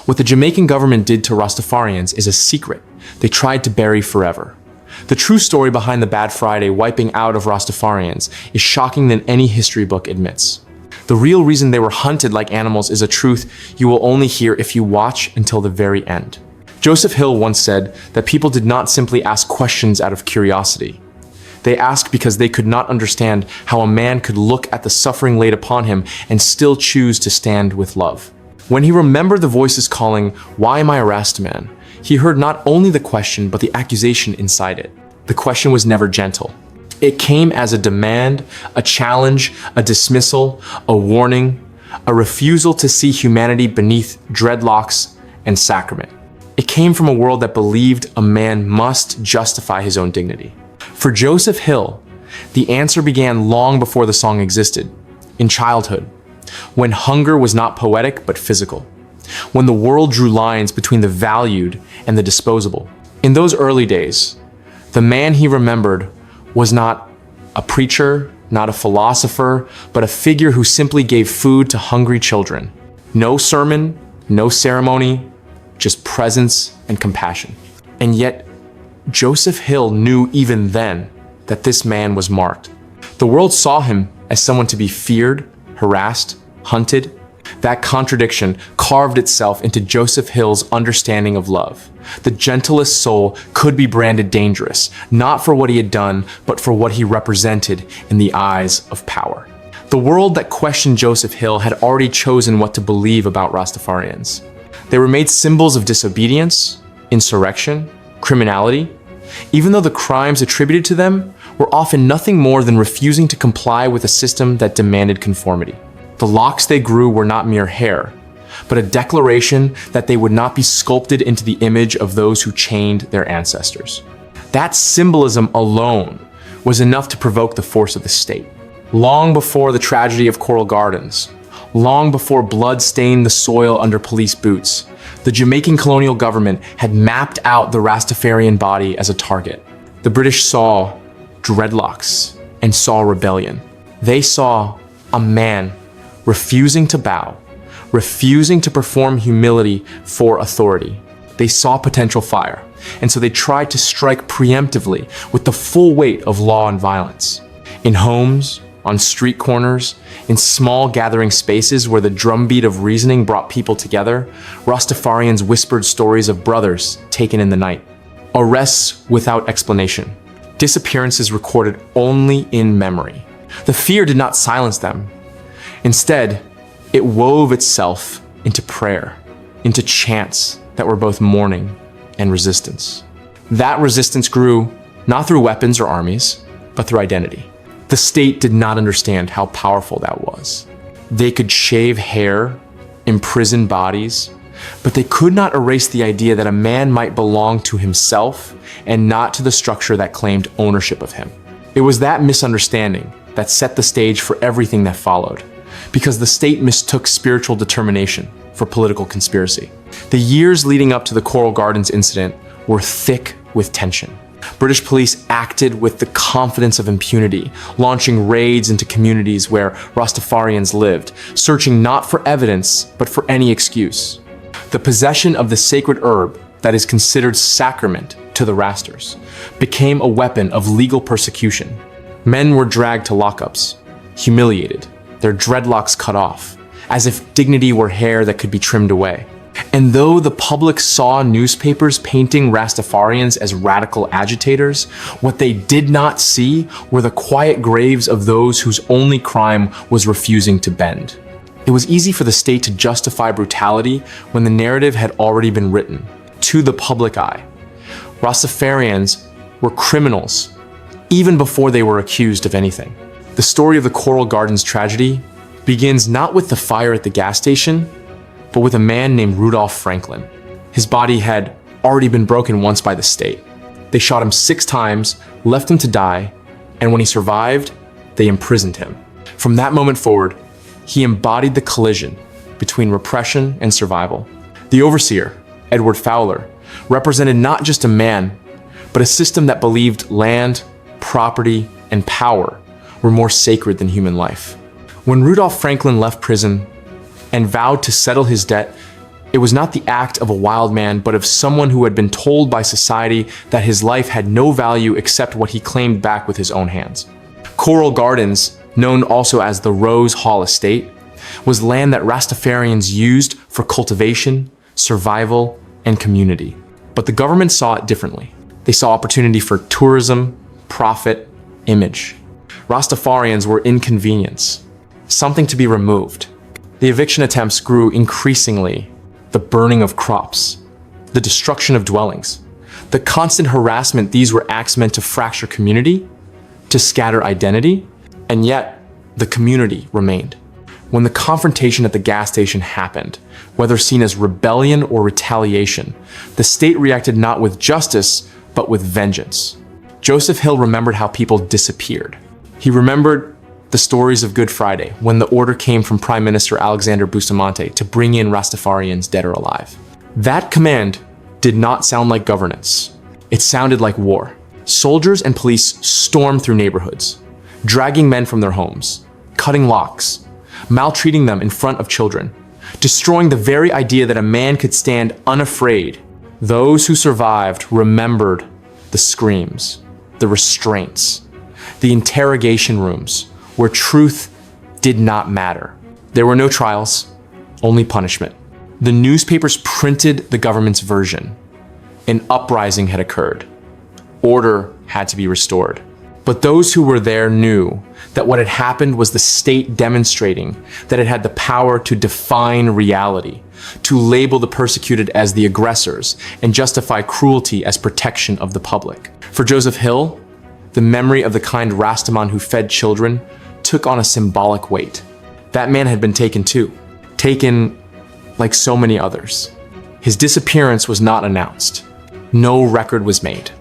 What the Jamaican government did to Rastafarians is a secret they tried to bury forever. The true story behind the Bad Friday wiping out of Rastafarians is shocking than any history book admits. The real reason they were hunted like animals is a truth you will only hear if you watch until the very end. Joseph Hill once said that people did not simply ask questions out of curiosity. They asked because they could not understand how a man could look at the suffering laid upon him and still choose to stand with love. When he remembered the voices calling, "Why am I a Rasta man?" he heard not only the question but the accusation inside it. The question was never gentle. It came as a demand, a challenge, a dismissal, a warning, a refusal to see humanity beneath dreadlocks and sacrament. It came from a world that believed a man must justify his own dignity. For Joseph Hill, the answer began long before the song existed, in childhood, when hunger was not poetic but physical, when the world drew lines between the valued and the disposable. In those early days, the man he remembered was not a preacher, not a philosopher, but a figure who simply gave food to hungry children. No sermon, no ceremony, just presence and compassion. And yet, Joseph Hill knew even then that this man was marked. The world saw him as someone to be feared, harassed, hunted. That contradiction carved itself into Joseph Hill's understanding of love. The gentlest soul could be branded dangerous, not for what he had done, but for what he represented in the eyes of power. The world that questioned Joseph Hill had already chosen what to believe about Rastafarians. They were made symbols of disobedience, insurrection, criminality, even though the crimes attributed to them were often nothing more than refusing to comply with a system that demanded conformity. The locks they grew were not mere hair, but a declaration that they would not be sculpted into the image of those who chained their ancestors. That symbolism alone was enough to provoke the force of the state. Long before the tragedy of Coral Gardens, long before blood stained the soil under police boots, the Jamaican colonial government had mapped out the Rastafarian body as a target. The British saw dreadlocks and saw rebellion. They saw a man refusing to bow, refusing to perform humility for authority. They saw potential fire, and so they tried to strike preemptively with the full weight of law and violence. In homes, on street corners, in small gathering spaces where the drumbeat of reasoning brought people together, Rastafarians whispered stories of brothers taken in the night, arrests without explanation, disappearances recorded only in memory. The fear did not silence them. Instead, it wove itself into prayer, into chants that were both mourning and resistance. That resistance grew not through weapons or armies, but through identity. The state did not understand how powerful that was. They could shave hair, imprison bodies, but they could not erase the idea that a man might belong to himself and not to the structure that claimed ownership of him. It was that misunderstanding that set the stage for everything that followed, because the state mistook spiritual determination for political conspiracy. The years leading up to the Coral Gardens incident were thick with tension. British police acted with the confidence of impunity, launching raids into communities where Rastafarians lived, searching not for evidence, but for any excuse. The possession of the sacred herb that is considered sacrament to the Rastas became a weapon of legal persecution. Men were dragged to lockups, humiliated, their dreadlocks cut off, as if dignity were hair that could be trimmed away. And though the public saw newspapers painting Rastafarians as radical agitators, what they did not see were the quiet graves of those whose only crime was refusing to bend. It was easy for the state to justify brutality when the narrative had already been written. To the public eye, Rastafarians were criminals even before they were accused of anything. The story of the Coral Gardens tragedy begins not with the fire at the gas station, but with a man named Rudolph Franklin. His body had already been broken once by the state. They shot him 6 times, left him to die, and when he survived, they imprisoned him. From that moment forward, he embodied the collision between repression and survival. The overseer, Edward Fowler, represented not just a man, but a system that believed land, property, and power were more sacred than human life. When Rudolph Franklin left prison and vowed to settle his debt, It was not the act of a wild man, but of someone who had been told by society that his life had no value except what he claimed back with his own hands. Coral Gardens, known also as the Rose Hall Estate, was land that Rastafarians used for cultivation, survival, and community. But the government saw it differently. They saw opportunity for tourism, profit, image. Rastafarians were inconvenience, something to be removed. The eviction attempts grew increasingly. The burning of crops, the destruction of dwellings, the constant harassment. These were acts meant to fracture community, to scatter identity, and yet the community remained. When the confrontation at the gas station happened, whether seen as rebellion or retaliation, the state reacted not with justice, but with vengeance. Joseph Hill remembered how people disappeared. He remembered the stories of Good Friday, when the order came from Prime Minister Alexander Bustamante to bring in Rastafarians dead or alive. That command did not sound like governance. It sounded like war. Soldiers and police stormed through neighborhoods, dragging men from their homes, cutting locks, maltreating them in front of children, destroying the very idea that a man could stand unafraid. Those who survived remembered the screams, the restraints, the interrogation rooms, where truth did not matter. There were no trials, only punishment. The newspapers printed the government's version. An uprising had occurred. Order had to be restored. But those who were there knew that what had happened was the state demonstrating that it had the power to define reality, to label the persecuted as the aggressors, and justify cruelty as protection of the public. For Joseph Hill, the memory of the kind Rastaman who fed children took on a symbolic weight. That man had been taken too. Taken like so many others. His disappearance was not announced. No record was made.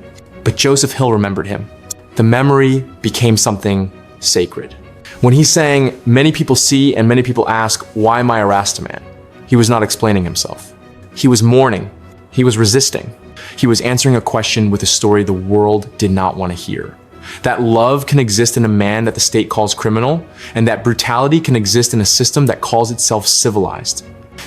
But Joseph Hill remembered him. The memory became something sacred. When he sang, "Many people see and many people ask, why am I a Rastaman?" He was not explaining himself. He was mourning. He was resisting. He was answering a question with a story the world did not want to hear. That love can exist in a man that the state calls criminal, and that brutality can exist in a system that calls itself civilized.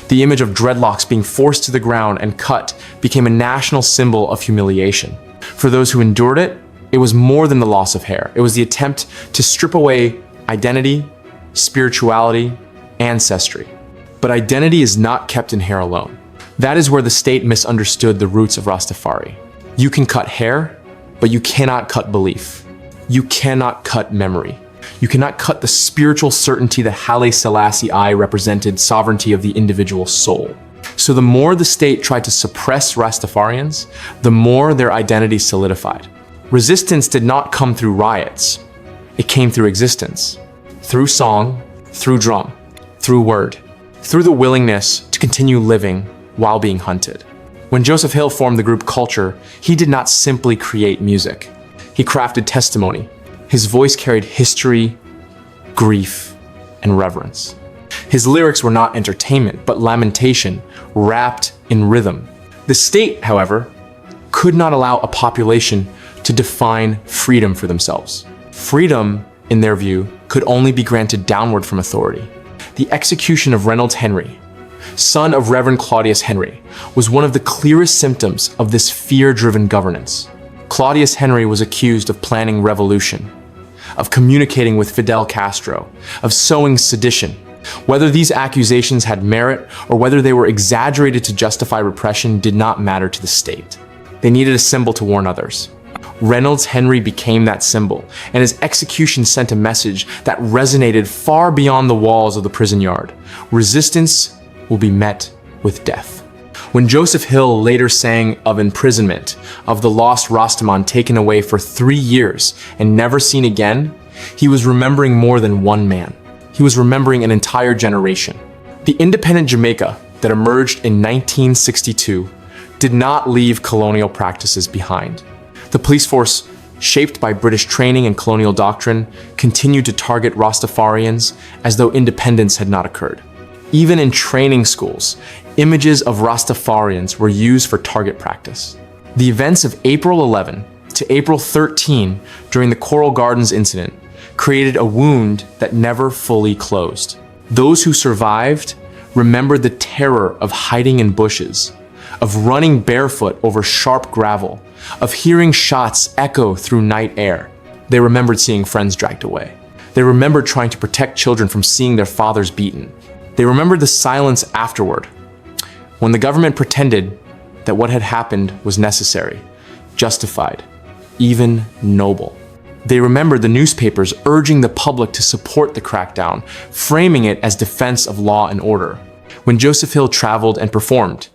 The image of dreadlocks being forced to the ground and cut became a national symbol of humiliation. For those who endured it, it was more than the loss of hair. It was the attempt to strip away identity, spirituality, ancestry. But identity is not kept in hair alone. That is where the state misunderstood the roots of Rastafari. You can cut hair, but you cannot cut belief. You cannot cut memory. You cannot cut the spiritual certainty that Haile Selassie I represented, sovereignty of the individual soul. So the more the state tried to suppress Rastafarians, the more their identity solidified. Resistance did not come through riots. It came through existence. Through song, through drum, through word, through the willingness to continue living while being hunted. When Joseph Hill formed the group Culture, he did not simply create music. He crafted testimony. His voice carried history, grief, and reverence. His lyrics were not entertainment, but lamentation, wrapped in rhythm. The state, however, could not allow a population to define freedom for themselves. Freedom, in their view, could only be granted downward from authority. The execution of Reynolds Henry, son of Reverend Claudius Henry, was one of the clearest symptoms of this fear-driven governance. Claudius Henry was accused of planning revolution, of communicating with Fidel Castro, of sowing sedition. Whether these accusations had merit or whether they were exaggerated to justify repression did not matter to the state. They needed a symbol to warn others. Reynolds Henry became that symbol, and his execution sent a message that resonated far beyond the walls of the prison yard. Resistance will be met with death. When Joseph Hill later sang of imprisonment, of the lost Rastaman taken away for 3 years and never seen again, he was remembering more than one man. He was remembering an entire generation. The independent Jamaica that emerged in 1962 did not leave colonial practices behind. The police force, shaped by British training and colonial doctrine, continued to target Rastafarians as though independence had not occurred. Even in training schools, images of Rastafarians were used for target practice. The events of April 11 to April 13 during the Coral Gardens incident created a wound that never fully closed. Those who survived remembered the terror of hiding in bushes, of running barefoot over sharp gravel, of hearing shots echo through night air. They remembered seeing friends dragged away. They remembered trying to protect children from seeing their fathers beaten. They remembered the silence afterward, when the government pretended that what had happened was necessary, justified, even noble. They remembered the newspapers urging the public to support the crackdown, framing it as defense of law and order. When Joseph Hill traveled and performed,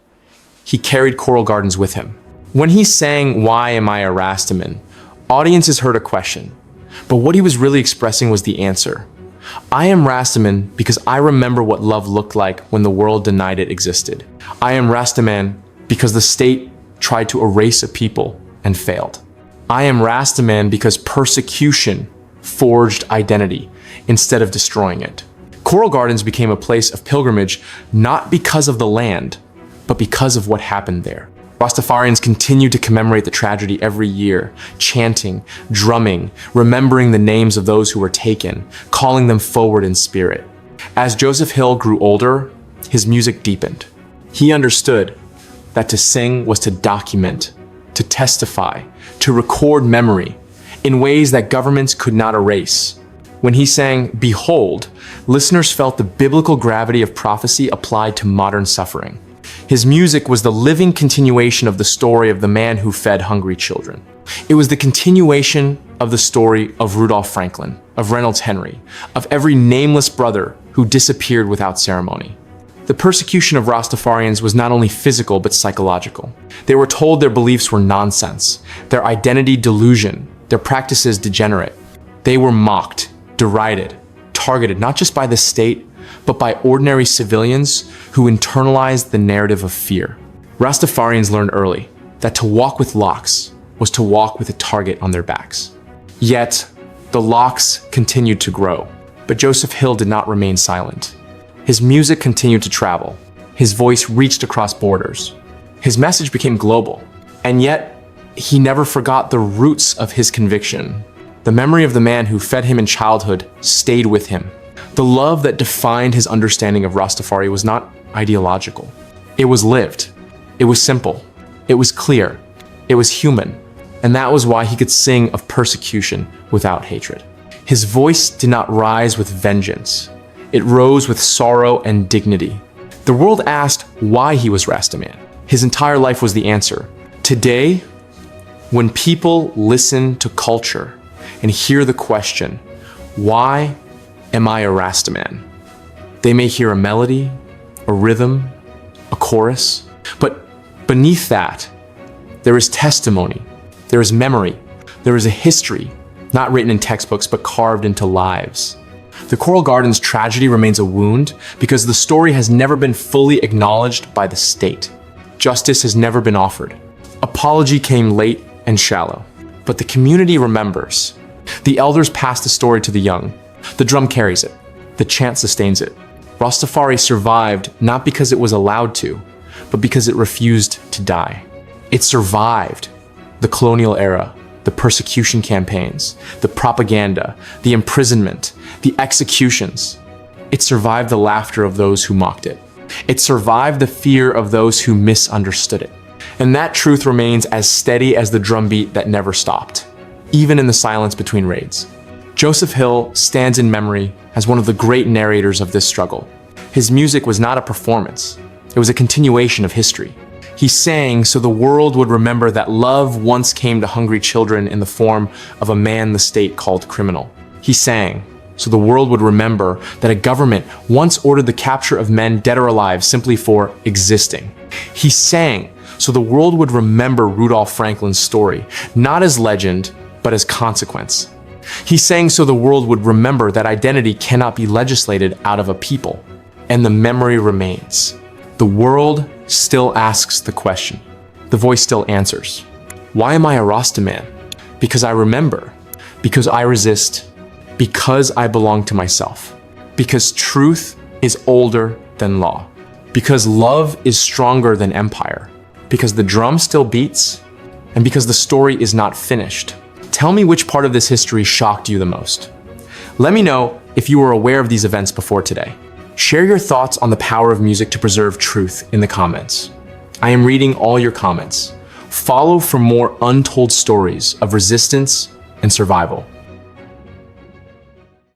he carried choral gardens with him. When he sang "Why Am I a Rastaman?", audiences heard a question, but what he was really expressing was the answer. I am Rastaman because I remember what love looked like when the world denied it existed. I am Rastaman because the state tried to erase a people and failed. I am Rastaman because persecution forged identity instead of destroying it. Choral gardens became a place of pilgrimage not because of the land, but because of what happened there. Rastafarians continue to commemorate the tragedy every year, chanting, drumming, remembering the names of those who were taken, calling them forward in spirit. As Joseph Hill grew older, his music deepened. He understood that to sing was to document, to testify, to record memory in ways that governments could not erase. When he sang "Behold," listeners felt the biblical gravity of prophecy applied to modern suffering. His music was the living continuation of the story of the man who fed hungry children. It was the continuation of the story of Rudolph Franklin, of Reynolds Henry, of every nameless brother who disappeared without ceremony. The persecution of Rastafarians was not only physical but psychological. They were told their beliefs were nonsense, their identity delusion, their practices degenerate. They were mocked, derided, targeted not just by the state, but by ordinary civilians who internalized the narrative of fear. Rastafarians learned early that to walk with locks was to walk with a target on their backs. Yet, the locks continued to grow, but Joseph Hill did not remain silent. His music continued to travel. His voice reached across borders. His message became global, and yet he never forgot the roots of his conviction. The memory of the man who fed him in childhood stayed with him. The love that defined his understanding of Rastafari was not ideological. It was lived. It was simple. It was clear. It was human. And that was why he could sing of persecution without hatred. His voice did not rise with vengeance. It rose with sorrow and dignity. The world asked why he was Rastaman. His entire life was the answer. Today, when people listen to culture and hear the question, why am I a Rastaman? They may hear a melody, a rhythm, a chorus, but beneath that, there is testimony, there is memory, there is a history, not written in textbooks, but carved into lives. The Choral Gardens tragedy remains a wound because the story has never been fully acknowledged by the state. Justice has never been offered. Apology came late and shallow, but the community remembers. The elders pass the story to the young. The drum carries it. The chant sustains it. Rastafari survived not because it was allowed to, but because it refused to die. It survived the colonial era, the persecution campaigns, the propaganda, the imprisonment, the executions. It survived the laughter of those who mocked it. It survived the fear of those who misunderstood it. And that truth remains as steady as the drumbeat that never stopped, even in the silence between raids. Joseph Hill stands in memory as one of the great narrators of this struggle. His music was not a performance. It was a continuation of history. He sang so the world would remember that love once came to hungry children in the form of a man the state called criminal. He sang so the world would remember that a government once ordered the capture of men dead or alive simply for existing. He sang so the world would remember Rudolph Franklin's story, not as legend, but as consequence. He sang so the world would remember that identity cannot be legislated out of a people, and the memory remains. The world still asks the question. The voice still answers. Why am I a Rastaman? Because I remember, because I resist, because I belong to myself, because truth is older than law, because love is stronger than empire, because the drum still beats, and because the story is not finished. Tell me which part of this history shocked you the most. Let me know if you were aware of these events before today. Share your thoughts on the power of music to preserve truth in the comments. I am reading all your comments. Follow for more untold stories of resistance and survival.